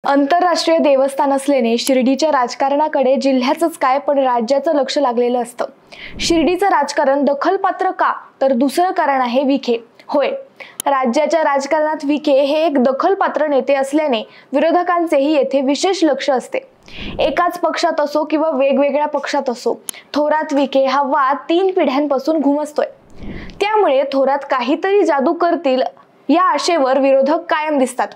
आंतरराष्ट्रीय देवस्थान असल्याने शिर्डीच्या राजकारणाकडे जिल्ह्याचंच काय पण राज्याचं लक्ष लागलेलं असतं। शिर्डीचं राजकारण दखलपात्र का तर दुसरं कारण आहे विखे। होय, राज्याच्या राजकारणात विखे हे एक दखलपात्र नेते असल्याने विरोधकांचेही येथे विशेष लक्ष असते। एकाच पक्षात असो किंवा वेगवेगळ्या पक्षात असो, थोरात विखे हा वाद 3 पिढ्यांपासून घुमसतोय। त्यामुळे थोरात काहीतरी जादू करतील या आशेवर विरोधक कायम दिसतात।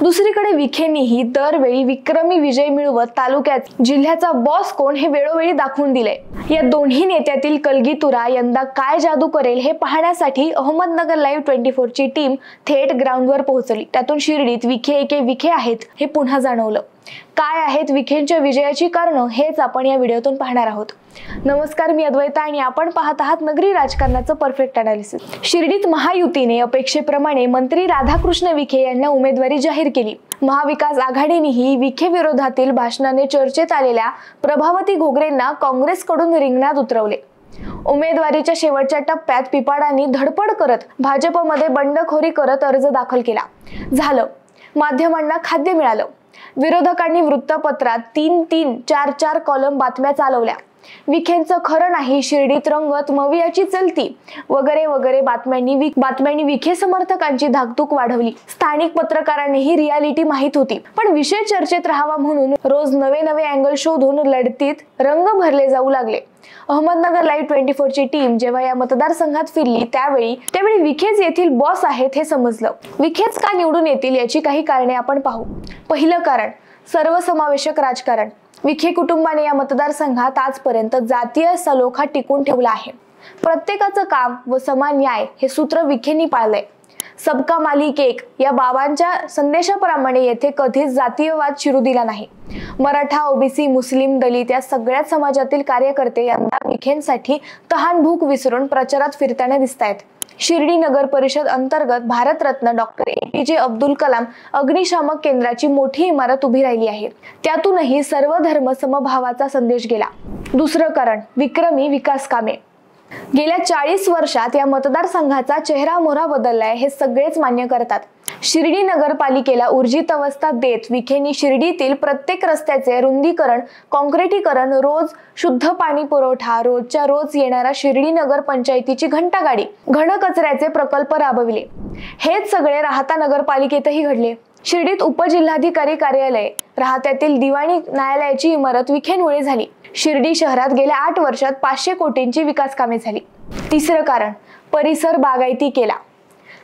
दुसरीकडे विखेंनीही दरवेळी विक्रमी विजय मिळवत तालुक्यात जिल्ह्याचा बॉस कोण हे वेळोवेळी दाखवून दिलंय। या दोन्ही नेत्यातील कलगीतुरा यंदा काय जादू करेल हे पाहण्यासाठी अहमदनगर लाईव्ह 24 ची टीम थेट ग्राउंडवर पोहोचली। त्यातून शिर्डीत विखे आहेत हे पुन्हा जाणवलं। काय आहेत विखेंच्या विजयाची कारणं हेच आपण या व्हिडिओतून पाहणार आहोत। नमस्कार, मी अद्वैता आणि आपण पाहत आहात नगरी राजकारणाचं परफेक्ट अनालिसिस। शिर्डीत महायुतीने अपेक्षेप्रमाणे मंत्री राधाकृष्ण विखे यांना उमेदवारी जाहीर केली। महाविकास आघाडीनेही विखे विरोधातील भाषणाने चर्चेत आलेल्या प्रभावती घोगरेंना काँग्रेसकडून रिंगणात उतरवले। उमेदवारीच्या शेवटच्या टप्प्यात पिपाडांनी धडपड करत भाजपमध्ये बंडखोरी करत अर्ज दाखल केला। झालं, माध्यमांना खाद्य मिळालं। विरोधकांनी वृत्तपत्रात 3-3, 4-4 कॉलम बातम्या चालवल्या। विखेंचं खरं नाही, शिर्डीत रंगत मवियाची चलती वगैरे वगैरे बातम्यांनी विखे समर्थकांची धाकधूक वाढवली। स्थानिक पत्रकारांनीही रियालिटी माहित होती, पण विषय चर्चेत राहावा म्हणून रोज नवे अँगल शोधून लढतीत रंग भरले जाऊ लागले। अहमदनगर लाईव्ह 24 ची टीम जेव्हा या मतदारसंघात फिरली त्यावेळी विखेच येथील बॉस आहेत हे समजलं। विखेच का निवडून येतील याची काही कारणे आपण पाहू। पहिलं कारण, सर्वसमावेशक राजकारण। विखे कुटुंबाने या मतदारसंघात आजपर्यंत जातीय सलोखा टिकून ठेवला आहे। प्रत्येकाचं काम व समान न्याय हे सूत्र विखेंनी पाळलंय। सबका मालिक एक या बाबांच्या संदेशाप्रमाणे येथे कधीच जातीयवाद शिरू दिला नाही। मराठा, ओबीसी, मुस्लिम, दलित या सगळ्या समाजातील कार्यकर्ते यंदा विखेंसाठी तहानभूक विसरून प्रचारात फिरताना दिसतायत। शिर्डी नगर परिषद अंतर्गत भारतरत्न डॉक्टर APJ अब्दुल कलाम अग्निशामक केंद्राची मोठी इमारत उभी राहिली आहे। त्यातूनही सर्व धर्म समभावाचा संदेश गेला। दुसरं कारण, विक्रमी विकास कामे। गेल्या 40 वर्षात या मतदारसंघाचा चेहरा मोहरा बदललाय हे सगळेच मान्य करतात। शिर्डी नगरपालिकेला ऊर्जित अवस्था देत विखेंनी शिर्डीतील प्रत्येक रस्त्याचे रुंदीकरण, काँक्रिटीकरण, रोज शुद्ध पाणी पुरवठा, रोजच्या रोज येणारा शिर्डी नगर पंचायतीची घंटागाडी, घनकचऱ्याचे प्रकल्प राबविले। हेच सगळे राहता नगरपालिकेतही घडले। शिर्डीत उपजिल्हाधिकारी कार्यालय, राहत्यातील दिवाणी न्यायालयाची इमारत विखेंमुळे झाली। शिर्डी शहरात गेल्या 8 वर्षात 500 कोटींची विकास कामे झाली। तिसरं कारण, परिसर बागायती केला।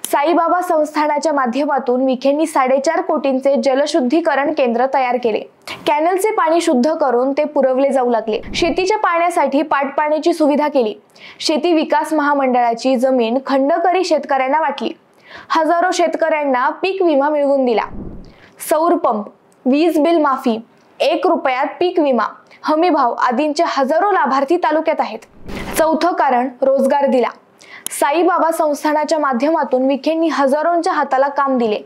साईबाबा संस्थानाच्या माध्यमातून विखेंनी 4.5 कोटींचे जलशुद्धीकरण केंद्र तयार केले। कॅनलचे पाणी शुद्ध करून ते पुरवले जाऊ लागले। शेतीच्या पाण्यासाठी पाटपाण्याची सुविधा केली। शेती विकास महामंडळाची जमीन खंडकरी शेतकऱ्यांना वाटली। हजारो शेतकऱ्यांना पीक विमा मिळवून दिला। सौर पंप, वीज बिल माफी, 1 रुपयात पीक विमा, हमी भाव आदींचे हजारो लाभार्थी तालुक्यात आहेत। चौथं कारण, रोजगार दिला। साईबाबा संस्थानाच्या माध्यमातून विखेंनी हजारोंच्या हाताला काम दिले।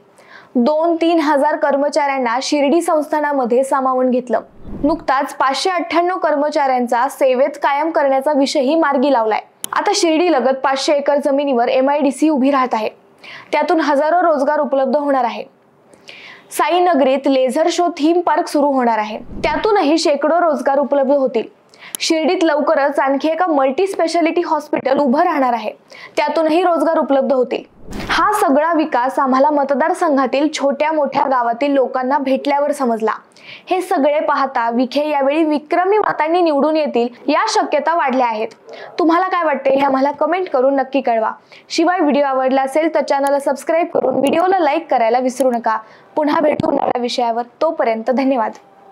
2-3 हजार कर्मचाऱ्यांना शिर्डी संस्थानामध्ये सामावून घेतलं। नुकताच 598 कर्मचाऱ्यांचा सेवेत कायम करण्याचा विषयही मार्गी लावलाय। आता शिर्डी लगत 500 एकर जमिनीवर MIDC उभी राहत आहे। त्यातून हजारो रोजगार उपलब्ध होणार आहे। साई नगरीत लेझर शो थीम पार्क सुरू होणार आहे। त्यातूनही शेकडो रोजगार उपलब्ध होतील। शिर्डीत लवकरच आणखी एका मल्टी स्पेशालिटी हॉस्पिटल उभं राहणार आहे। त्यातूनही रोजगार उपलब्ध होतील। हा सगळा विकास आम्हाला मतदारसंघातील छोट्या मोठ्या गावातील लोकांना भेटल्यावर समजला। हे सगळे पाहता विखे यावेळी विक्रमी मतांनी निवडून येतील या शक्यता वाढल्या आहेत। तुम्हाला काय वाटते हे आम्हाला कमेंट करून नक्की कळवा। शिवाय व्हिडिओ आवडला असेल तर चॅनलला सबस्क्राईब करून व्हिडिओला लाईक करायला विसरू नका। पुन्हा भेटू नव्या विषयावर, तोपर्यंत धन्यवाद।